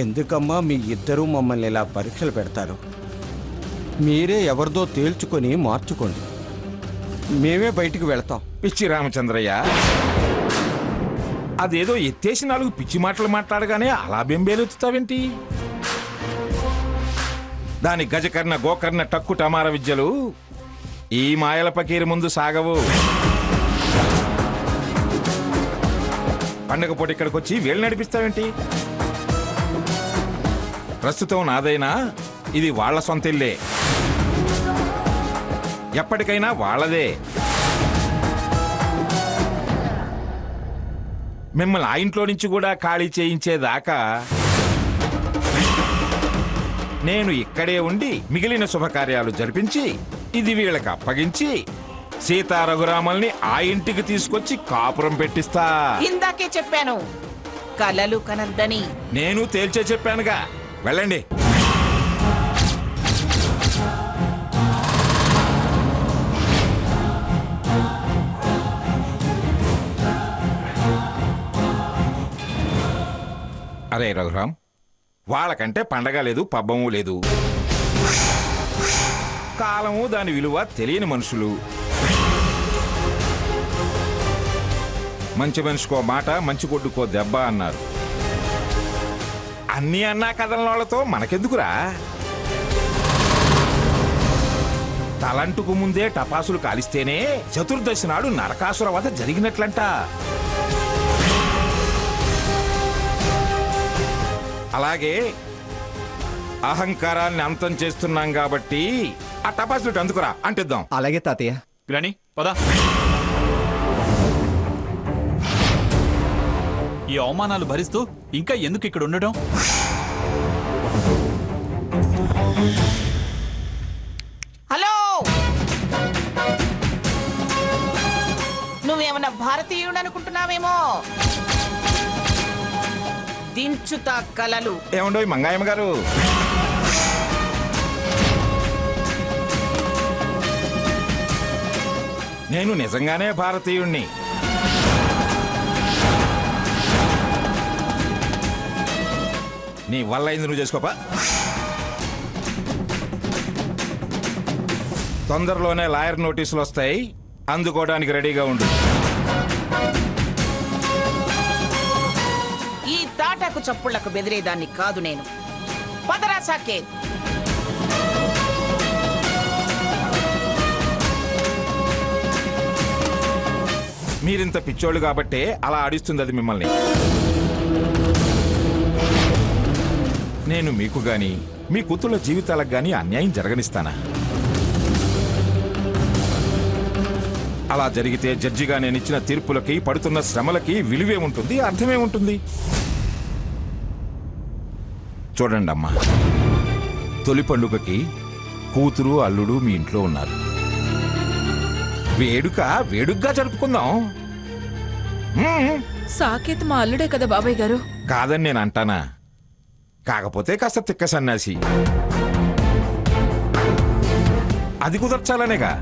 ఎందుకమ్మా మీ ఇద్దరూ మమ్మల్ని ఇలా పరీక్షలు పెడతారు? మీరే ఎవరిదో తేల్చుకొని మార్చుకోండి, మేమే బయటికి వెళతాం. పిచ్చి రామచంద్రయ్య, అదేదో ఎత్తేసి 4 పిచ్చి మాటలు మాట్లాడగానే అలా బెంబేలెత్తుతావేంటి? దాని గజకర్ణ గోకర్ణ టక్కు టమార విద్యలు ఈ మాయల పకీరు ముందు సాగవు. పండగ పూట ఇక్కడికి వచ్చి వేలు నడిపిస్తావేంటి? ప్రస్తుతం నాదైనా ఇది వాళ్ల సొంత ఇల్లే, ఎప్పటికైనా వాళ్ళదే. మిమ్మల్ని ఆ ఇంట్లో నుంచి కూడా ఖాళీ చేయించేదాకా నేను ఇక్కడే ఉండి మిగిలిన శుభకార్యాలు జరిపించి ఇది వీళ్ళకి అప్పగించి సీతా రఘురామల్ని ఆ ఇంటికి తీసుకొచ్చి కాపురం పెట్టిస్తా. ఇందాకే చెప్పాను కలలు కనద్దని. నేను తేల్చే చెప్పానుగా, వెళ్ళండి. అరే రఘురాం, వాళ్ళకంటే పండగ లేదు, పబ్బము లేదు. కాలము దాని విలువ తెలియని మనుషులు. మంచి మనిషికో మాట, మంచి కొట్టుకో దెబ్బ అన్నారు. అన్నీ అన్నా కథలతో మనకెందుకురా? తలంటుకు ముందే టపాసులు కాలిస్తేనే చతుర్దశి నాడు నరకాసుర వధ జరిగినట్లంట. అలాగే అహంకారాన్ని అంతం చేస్తున్నాం కాబట్టి ఆ టపాసులు అందుకురా అంటిద్దాం. అలాగే తాతయ్య. గ్రాని పద. ఈ అవమానాలు భరిస్తూ ఇంకా ఎందుకు ఇక్కడ ఉండడం? హలో, నువ్వేమన్నా భారతీయుడు అనుకుంటున్నావేమో. దించుతా కలలు. ఏమండో మంగాయమ్మ గారు, నేను నిజంగానే భారతీయుణ్ణి. నీ వల్ల అయింది నువ్వు చేసుకోపా. తొందరలోనే లాయర్ నోటీసులు వస్తాయి, అందుకోవడానికి రెడీగా ఉండు. ఈ తాటాకు చప్పుళ్లకు బెదిరేదాన్ని కాదు నేను. పదరా సాకేత్. మీరింత పిచ్చోళ్ళు కాబట్టే అలా ఆడిస్తుంది అది మిమ్మల్ని. నేను మీకు గాని మీ కూతుళ్ళ జీవితాలకు గాని అన్యాయం జరగనిస్తానా? అలా జరిగితే జడ్జిగా నేను ఇచ్చిన తీర్పులకి, పడుతున్న శ్రమలకి విలువే ఉంటుంది, అర్థమే ఉంటుంది. చూడండి అమ్మా, తొలి పండుగకి కూతురు అల్లుడు మీ ఇంట్లో ఉన్నారు. వేడుగ్గా జరుపుకుందాం. సాకేత్ మా అల్లుడే కదా బాబాయ్ గారు. కాదని నేను అంటానా? కాకపోతే కాస్త తిక్క సన్యాసి. అది కుదర్చాలనేగా.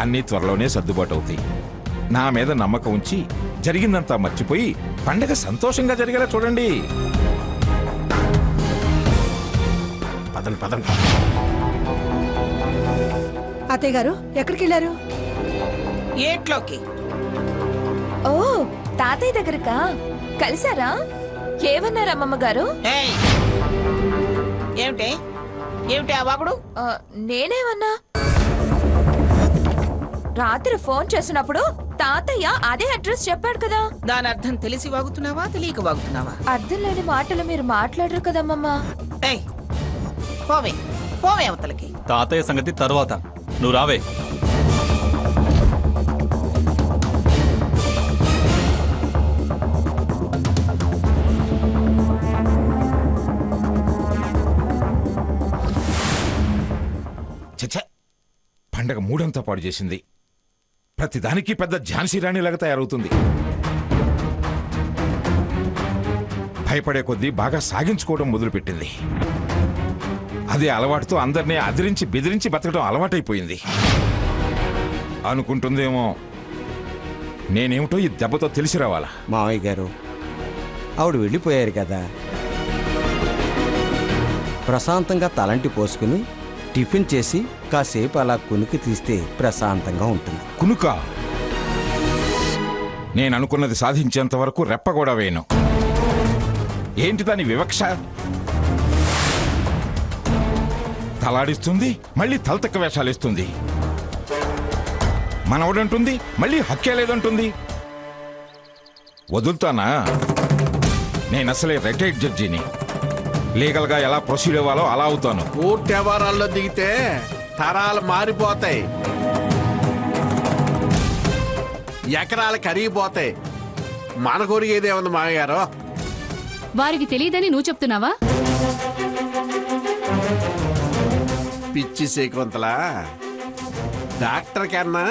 అన్నీ త్వరలోనే సర్దుబాటు అవుతాయి. నా మీద నమ్మకం ఉంచి జరిగిందంతా మర్చిపోయి పండగ సంతోషంగా జరిగేలా చూడండి. పదండి పదండి. అత్తయ్య గారు ఎక్కడికి వెళ్ళారు? ఏట్లోకి. ఓ తాతయ్య దగ్గరకా? కలిసారా? ఏమన్నారు అమ్మమ్మ గారు? ఏమిటే ఏమిటి ఆ వాగుడు? నేనేమన్నా? రాత్రి ఫోన్ చేసినప్పుడు తాతయ్య అదే అడ్రస్ చెప్పాడు కదా. దాని అర్థం తెలిసి వాగుతున్నావా, తెలియక వాగుతున్నావా? అర్థం లేని మాటలు మీరు మాట్లాడరు కదమ్మమ్మా. పోవే పోవే అవతలకి. తాతయ్య సంగతి తర్వాత, నువ్వు రావే. చచ్చా, పండగ మూడంతా పాడు చేసింది. ప్రతిదానికి పెద్ద ఝాన్సీ రాణిలాగా తయారవుతుంది. భయపడే కొద్దీ బాగా సాగించుకోవడం మొదలుపెట్టింది. అదే అలవాటుతో అందరినీ అదిరించి బెదిరించి బతకడం అలవాటైపోయింది. అనుకుంటుందేమో నేనేమిటో ఈ దెబ్బతో తెలిసి రావాలా. మావయ్య గారు, ఆవిడ వెళ్ళిపోయారు కదా, ప్రశాంతంగా తలంటి పోసుకుని టిఫిన్ చేసి కాసేపు అలా కునికి తీస్తే ప్రశాంతంగా ఉంటుంది. కునుక నేను అనుకున్నది సాధించేంత వరకు రెప్ప కూడా వేయను. ఏంటి దాని వివక్ష? తలాడిస్తుంది, మళ్ళీ తలతక్క వేషాలేస్తుంది. మనవడంటుంది, మళ్ళీ హక్కే లేదంటుంది. వదులుతానా? నేను అసలే రిటైర్డ్ జడ్జిని. లీగల్గా ఎలా ప్రొసీడ్ అవ్వాలో అలా అవుతాను. కోర్టు వ్యవహారాల్లో దిగితే తరాలు మారిపోతాయి, ఎకరాలు కరిగిపోతాయి. మన కొరిగేదేముంది మామగారు? వారికి తెలియదని నువ్వు చెప్తున్నావా? పిచ్చి శకుంతలా, డాక్టర్ కన్నా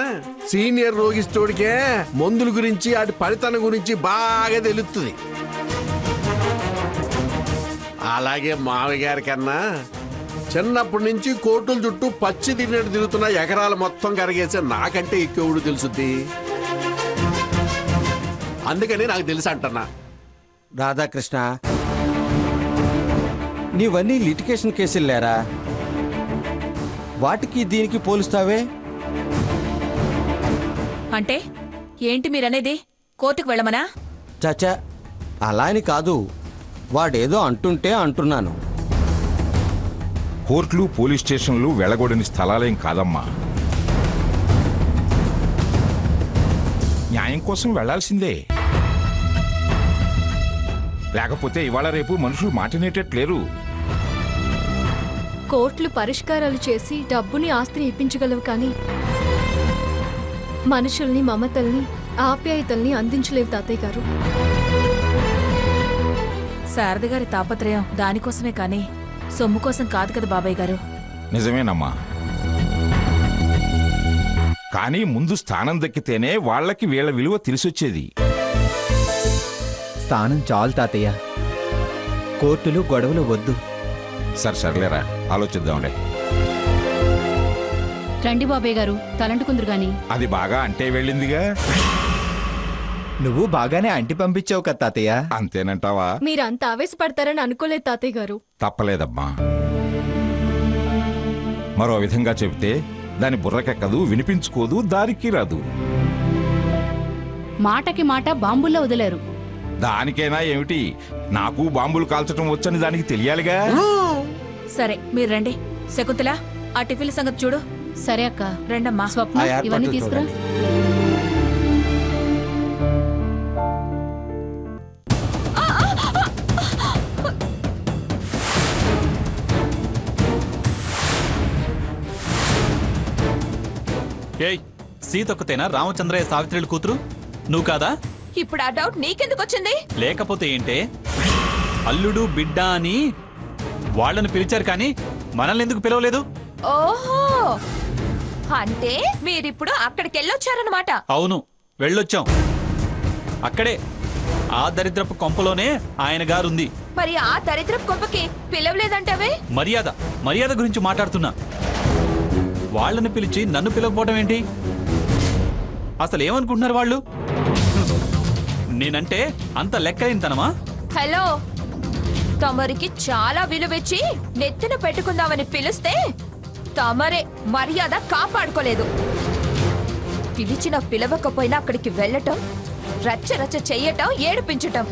సీనియర్ రోగిస్టోడికే మందుల గురించి వాటి పనితనం గురించి బాగా తెలుస్తుంది. అలాగే మామయ్య గారి కన్నా చిన్నప్పటి నుంచి కోర్టుల చుట్టూ పచ్చి తిన్నట్టు తిరుగుతున్న ఎకరాలు మొత్తం కరిగేసే నాకంటే ఎక్కువ తెలుసుద్ది. అందుకని నాకు తెలుసు అంటున్నా. రాధాకృష్ణ, నీవన్నీ లిటిగేషన్ కేసులు లేరా? వాటికి దీనికి పోలుస్తావే? అంటే ఏంటి మీరనేది? కోర్టుకు వెళ్ళమనా? చచా, అలా అని కాదు, వాడేదో అంటుంటే అంటున్నాను. కోర్టులు, పోలీస్ స్టేషన్లు వెళ్ళగొడని స్థలాలేం కాదమ్మా. న్యాయం కోసం వెళ్లాల్సిందే. లేకపోతే ఇవాళ రేపు మనుషులు మాటినేటట్లేరు. కోర్టులు పరిష్కారాలు చేసి డబ్బుని, ఆస్తిని ఇప్పించగలవు కానీ మనుషుల్ని, మమతల్ని, ఆప్యాయతల్ని అందించలేవు తాతయ్య గారు. శారద గారి తాపత్రయం దానికోసమే కానీ సొమ్ము కోసం కాదు కదా బాబాయ్ గారు. నిజమేనమ్మా, కానీ ముందు స్థానం దక్కితేనే వాళ్ళకి వీళ్ళ విలువ తెలిసొచ్చేది. స్థానం చాలు తాతయ్య, కోర్టులు గొడవలు వద్దు. సర్లేరా, ఆలోచిద్దాంలే. రండి బాబాయ్ గారు, తలంటుకుందరు గాని. అది బాగా అంటే వెళ్ళిందిగా. నువ్వు బాగానే అంటి పంపించావు కదా తాతయ్య. అంతేనంటావా? మీరు అంత ఆవేశపడతారని అనుకోలేదు తాతయ్య గారు. తప్పలేదమ్మా. మరో విధంగా చెబితే దాని బుర్రకెక్కదు, వినిపించుకోదు, దారికి రాదు. మాటకి మాట బాంబుల్లో వదిలేరు. దానికైనా ఏమిటి, నాకు బాంబులు కాల్చడం వచ్చని దానికి తెలియాలిగా. సరే మీరు రండి. శకుంతల, ఆ టిఫిన్ సంగతి చూడు. సరే అక్క. రండమ్మా. స్వప్న, ఆ ఏర్పాట్లు ఇవన్నీ తీసుకురా. చూడండి. ఏయ్, సీతొక్కతేనా రామచంద్రయ్య సావిత్రుల కూతురు? నువ్వు కాదా? ఇప్పుడు ఆ డౌట్ నీకెందుకు వచ్చింది? లేకపోతే ఏంటే, అల్లుడు బిడ్డ అని వాళ్ళని పిలిచారు కానీ మనల్ని ఎందుకు పిలవలేదు? ఓహో, అంటే మీరిప్పుడు అక్కడికి వెళ్ళొచ్చారనమాట. అవును, వెళ్ళొచ్చాం. అక్కడే ఆ దరిద్రపు కొంపలోనే ఆయన గారుంది. మరి ఆ దరిద్రపు కొంపకి పిలవలేదంటావే? మర్యాద గురించి మాట్లాడుతున్నా. వాళ్ళని పిలిచి నన్ను పిలవకపోవడం ఏంటి? అసలు ఏమనుకుంటున్నారు వాళ్ళు? నేనంటే అంత లెక్కలేనితనమా? హలో, తమరికి చాలా విలువిచ్చి నెత్తిన పెట్టుకుందామని పిలిస్తే తమరే మర్యాద కాపాడుకోలేదు. పిలిచిన పిలవకపోయినా అక్కడికి వెళ్ళటం, రచ్చ రచ్చ చెయ్యటం, ఏడిపించటం.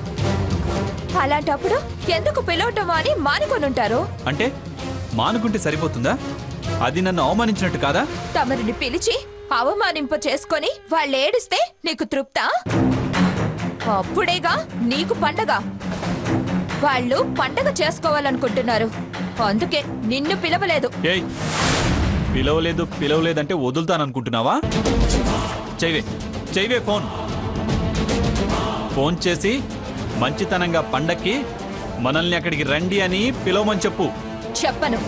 అలాంటప్పుడు ఎందుకు పిలవటం అని మానుకొనుంటారు. అంటే మానుకుంటే సరిపోతుందా? అది నన్ను అవమానించినట్టు కాదా? తమరిని పిలిచి అవమానింప చేసుకొని వాళ్ళు ఏడిస్తే నీకు తృప్తా? అప్పుడేగా నీకు పండగ. వాళ్ళు పండగ చేసుకోవాలనుకుంటున్నారు, అందుకే నిన్ను పిలవలేదు. ఏయ్, పిలవలేదంటే వదులుతాననుకుంటున్నావా? చెయ్యవే ఫోన్ చేసి మంచితనంగా పండక్కి మనల్ని అక్కడికి రండి అని పిలవమని చెప్పు. చెప్పను.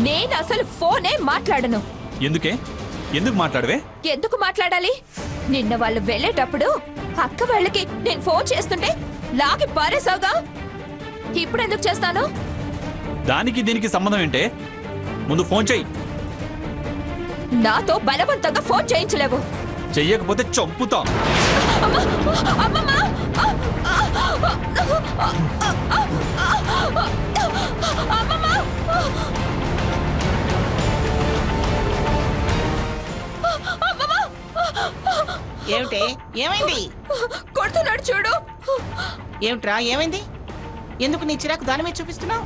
నేను అసలు ఫోనే మాట్లాడను. ఎందుకు మాట్లాడవే? ఎందుకు మాట్లాడాలి? నిన్న వాళ్ళు వెళ్ళేటప్పుడు అక్క వాళ్ళకి నేను ఫోన్ చేస్తుంటే లాగి పారేసావుగా, ఇప్పుడు ఎందుకు చేస్తాను? దానికి దీనికి సంబంధం ఏంటే? ముందు ఫోన్ చెయ్యి. నాతో బలవంతంగా ఫోన్ చేయించలేవు. చెయ్యకపోతే చంపుతా. ఏమిటే ఏమైంది? కొడుతున్నాడు చూడు. ఏమిట్రా ఏమైంది? ఎందుకు నీ చిరాకు దాని మీద చూపిస్తున్నావు?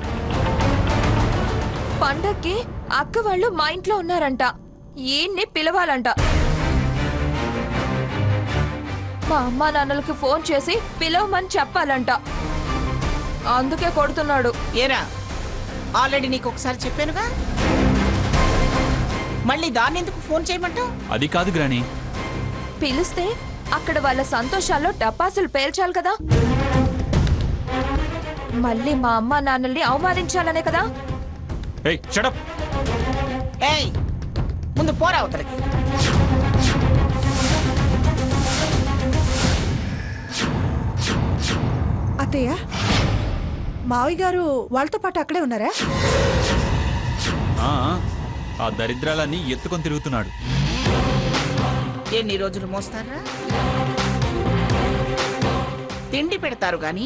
పండక్కి అక్క వాళ్ళు మా ఇంట్లో ఉన్నారంట. ఈయన్ని పిలవాలంట. మా అమ్మా నాన్నలకి ఫోన్ చేసి పిలవమని చెప్పాలంట. అందుకే కొడుతున్నాడు. ఏరా ఆల్రెడీ నీకు ఒకసారి చెప్పానుగా, మళ్ళీ దాన్ని ఎందుకు ఫోన్ చేయమంటావు? అది కాదు గ్రాని. పిలిస్తే అక్కడ వాళ్ళ సంతోషాల్లో టపాసులు పేల్చాలి కదా. మళ్ళీ మా అమ్మా నాన్నల్ని అవమానించాలనే కదా. ఏయ్ షడప్. ఏయ్ ముందు పోరా అవతలకి. అత్తయ్య, మావయ్య గారు వాళ్ళతో పాటు అక్కడే ఉన్నారా? ఆ దరిద్రాలన్నీ ఎత్తుకొని తిరుగుతున్నాడు. ఎన్ని రోజులు మోస్తారా? తిండి పెడతారు గాని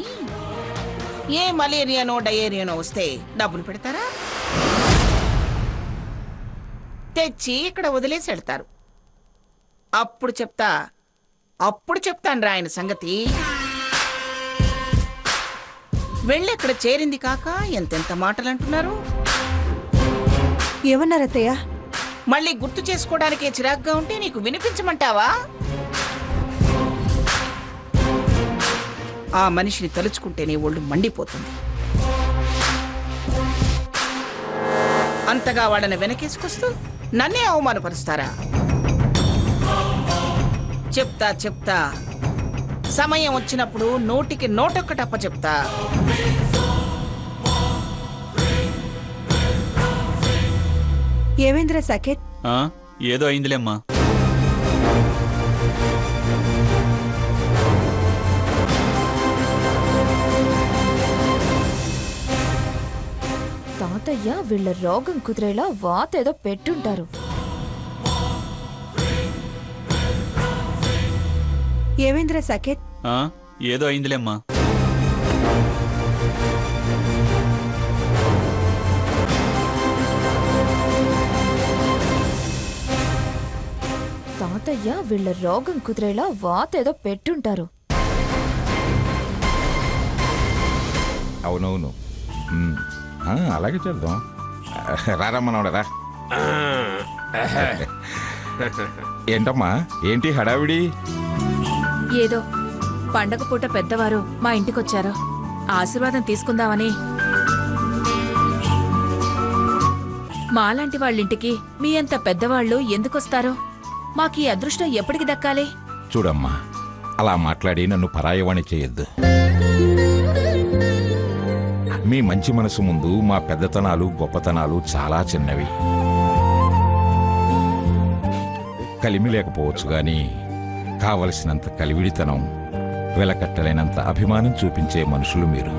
ఏ మలేరియానో డయేరియానో వస్తే డబ్బులు పెడతారా? తెచ్చి ఇక్కడ వదిలేసి వెళ్తారు. అప్పుడు చెప్తాను రా ఆయన సంగతి. వెళ్ళి అక్కడ చేరింది కాక ఎంతెంత మాటలు అంటున్నారు. ఏమన్నారు అత్తయ్య? మళ్ళీ గుర్తు చేసుకోవడానికే చిరాగ్గా ఉంటే నీకు వినిపించమంటావా? ఆ మనిషిని తలుచుకుంటేనే ఒళ్ళు మండిపోతుంది. అంతగా వాళ్ళని వెనకేసుకొస్తూ నన్నే అవమానపరుస్తారా? చెప్తా సమయం వచ్చినప్పుడు నోటికి నోటొక్కటప్ప చెప్తా. ఏమేంద్ర సాకేత్? ఏదో అయిందిలేమ్మా. తాతయ్య వీళ్ళ రోగం కుదిరేలా వాతేదో పెట్టుంటారు. ఏమేంద్ర సాకేత్? ఏదో అయిందిలేమ్మా. తాతయ్య వీళ్ళ రోగం కుదిరేలా వాతేదో పెట్టుంటారు. అవునవును. అలాగే చేద్దాం. రారమ్మనోడరా. ఏంటమ్మా ఏంటి హడావిడి? ఏదో పండగ పూట పెద్దవారు మా ఇంటికొచ్చారు. ఆశీర్వాదం తీసుకుందామని. మాలాంటి వాళ్ళింటికి మీ అంత పెద్దవాళ్ళు ఎందుకొస్తారు? మాకీ అదృష్టం ఎప్పటికి దక్కాలి? చూడమ్మా, అలా మాట్లాడి నన్ను పరాయవాణి చేయొద్దు. మీ మంచి మనసు ముందు మా పెద్దతనాలు గొప్పతనాలు చాలా చిన్నవి. కలిమి లేకపోవచ్చు గాని కావలసినంత కలివిడితనం, వెలకట్టలేనంత అభిమానం చూపించే మనుషులు మీరు.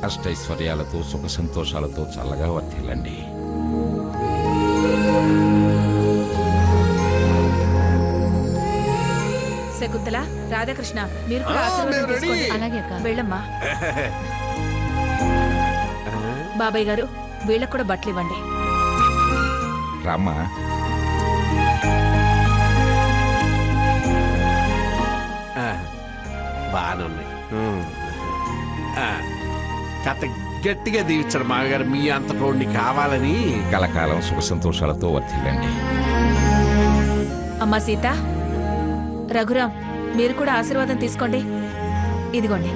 అష్టైశ్వర్యాలతో సుఖ సంతోషాలతో చల్లగా వర్ధిల్లండి. శకుంతల, రాధాకృష్ణ, మీరు కూడా ఆశీర్వాదం తీసుకోండి. అలాగే అక్క. వెళ్ళమ్మా. బాబాయ్ గారు, వీళ్ళకు కూడా బట్టలు ఇవ్వండి. రామ్మా. బాగానున్నాయి. కథ గట్టిగా దీవించాడు మామగారు. మీ అంతటోడిని కావాలని. కలకాలం సుఖ సంతోషాలతో వర్ధిల్లండి. అమ్మా సీత, రఘురాం, మీరు కూడా ఆశీర్వాదం తీసుకోండి. ఇదిగోండి.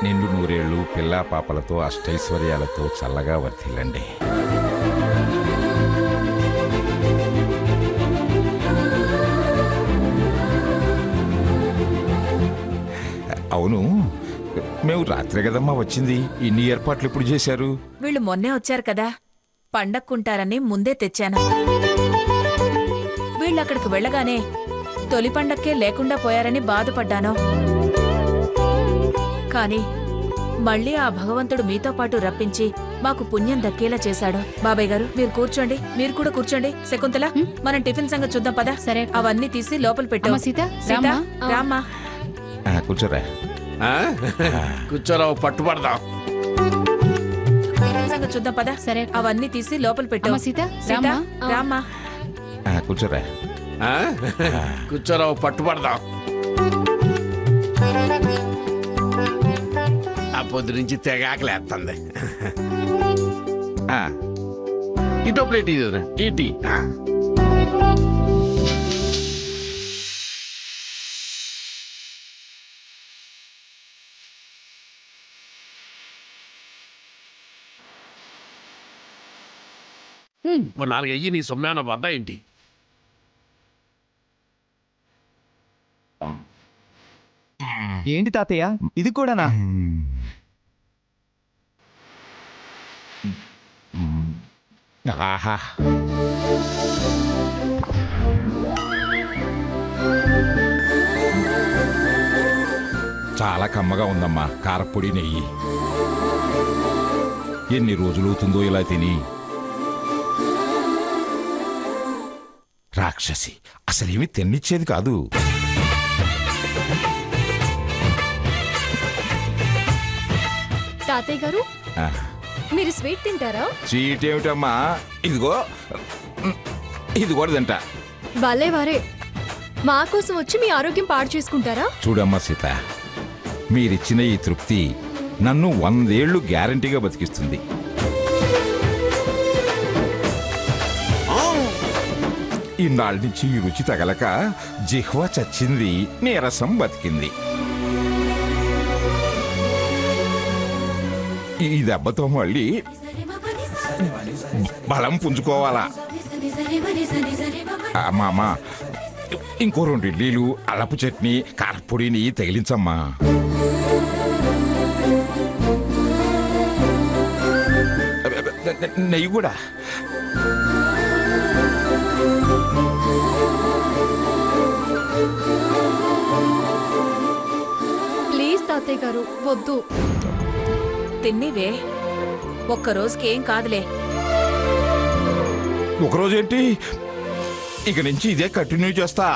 నిండు నూరేళ్లు పిల్లా పాపలతో అష్టైశ్వర్యాలతో చల్లగా వర్ధిల్లండి. అవును, మేము రాత్రే కదమ్మా వచ్చింది. ఇన్ని ఏర్పాట్లు ఎప్పుడు చేశారు? వీళ్ళు మొన్నే వచ్చారు కదా, పండక్కుంటారని ముందే తెచ్చాను. వీళ్ళక్కడికి వెళ్ళగానే తొలి పండక్కే లేకుండా పోయారని బాధపడ్డాను. కానీ మళ్ళీ ఆ భగవంతుడు మీతో పాటు రప్పించి మాకు పుణ్యం దక్కేలా చేశాడు. బాబాయ్ గారు మీరు కూర్చోండి, మీరు కూడా కూర్చోండి. శకుంతల మనం టిఫిన్ సంగతి చూద్దాం పద. సరే, అవన్నీ తీసి లోపల పెట్టాము. సీత రామ్మా. కూర్చోరా. కూర్చోరావు, పట్టుబడదాం. టిఫిన్ సంగతి చూద్దాం పద. సరే, అవన్నీ తీసి లోపల పెట్టాము. సీత రామ్మా. కూర్చోరా. కూర్చోరావు, పట్టుబడదాం. ఆ పొద్దు నుంచి తెగాకలేస్తుంది. ఇటో ప్లేట్ ఇది టీ. నాలుగు అయ్యి నీ సొమ్మాన వద్ద ఏంటి? ఏంటి తాతయ్య ఇది కూడానా? ఆహా, చాలా కమ్మగా ఉందమ్మా కారపొడి నెయ్యి. ఎన్ని రోజులవుతుందో ఇలా తిని. రాక్షసి అసలేమి తిన్నిచ్చేది కాదు. తాతయ్య గారు మీరు స్వీట్ తింటారా? స్వీట్ ఏమిటమ్మా, ఇదిగో ఇది కూడా తింటా. భలే వారే, మా కోసం వచ్చి మీ ఆరోగ్యం పాడు చేసుకుంటారా? చూడమ్మా సీత, మీరిచ్చిన ఈ తృప్తి నన్ను 100 ఏళ్లు గ్యారంటీగా బతికిస్తుంది. ఇన్నాళ్ళ నుంచి ఈ రుచి తగలక జిహ్వ చచ్చింది, నీరసం బతికింది. ఈ దెబ్బతో మళ్ళీ బలం పుంజుకోవాలా. మామ ఇంకో 2 ఇడ్లీలు, అల్లపు చట్నీ, కారపొడిని తగిలించమ్మా. నెయ్యి కూడా. ప్లీజ్ తాతయ్య గారు వద్దు. తిన్నివే, ఒక్క రోజుకి ఏం కాదులే. ఒకరోజేంటి, ఇక నుంచి ఇదే కంటిన్యూ చేస్తా.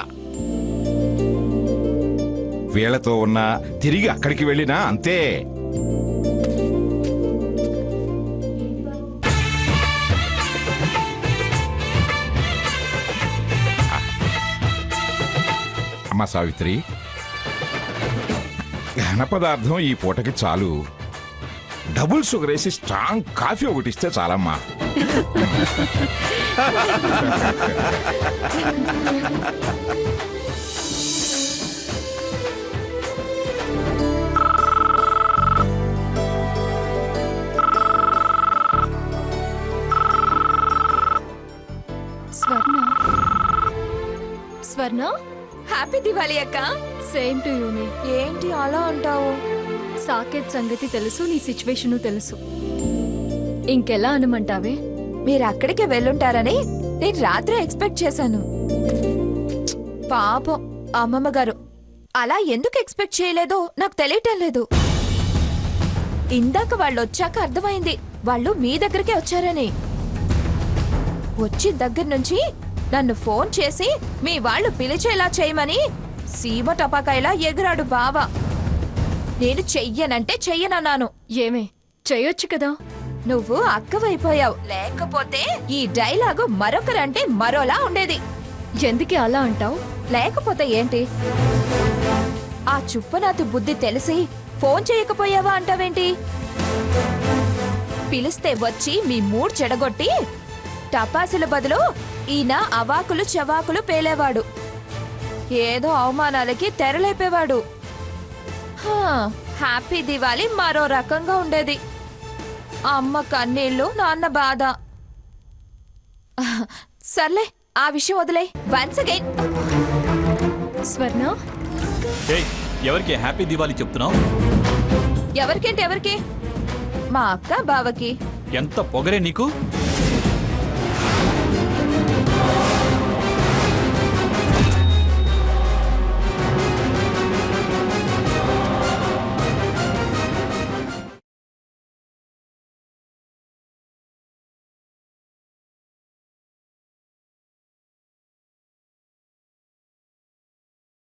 వీళ్లతో ఉన్నా తిరిగి అక్కడికి వెళ్ళినా అంతే. అమ్మ సావిత్రి, ఘన పదార్థం ఈ పూటకి చాలు. డబుల్ షుగర్ వేసి స్ట్రాంగ్ కాఫీ ఒకటి ఇస్తే చాలమ్మా. స్వర్ణ, హ్యాపీ దివాళీ అక్క. సేమ్ టు యూనే. ఏంటి అలా అంటావు? సాకేత్ సంగతి తెలుసు, నీ సిచ్యువేషన్ తెలుసు. ఇంకెలా అనమంటావే? మీరు అక్కడికే వెళ్ళుంటారని నేను రాత్రి ఎక్స్పెక్ట్ చేశాను. పాపం అమ్మమ్మ గారు అలా ఎందుకు ఎక్స్పెక్ట్ చేయలేదో నాకు తెలియటం లేదు. ఇందాక వాళ్ళు వచ్చాక అర్థమైంది వాళ్ళు మీ దగ్గరికే వచ్చారని. వచ్చిన దగ్గర నుంచి నన్ను ఫోన్ చేసి మీ వాళ్ళు పిలిచేలా చేయమని సీమ టపాకాయలా ఎగురాడు బావా. నేను చెయ్యనంటే చెయ్యనన్నాను. ఏమే చెయ్యొచ్చు కదా. నువ్వు అక్కవైపోయావు, లేకపోతే ఈ డైలాగు మరొకరంటే మరోలా ఉండేది. ఎందుకే అలా అంటావు? లేకపోతే ఏంటి? ఆ చుప్పనాతి బుద్ధి తెలిసి ఫోన్ చేయకపోయావా అంటావేంటి? పిలిస్తే వచ్చి మీ మూడ్ చెడగొట్టి టపాసుల బదులు ఈయన అవాకులు చవాకులు పేలేవాడు. ఏదో అవమానాలకి తెరలేపేవాడు. హ్యాపీ దివాళీ మరో రకంగా ఉండేది. అమ్మ కన్నీళ్లు, నాన్న బాధ. సర్లే, ఆ విషయం వదిలే. వన్స్ అగైన్ స్వర్ణ, ఎవరికి హ్యాపీ దివాళీ చెప్తున్నావు? ఎవరికేంటి ఎవరికి? మా అక్క బావకి. ఎంత పొగరే నీకు?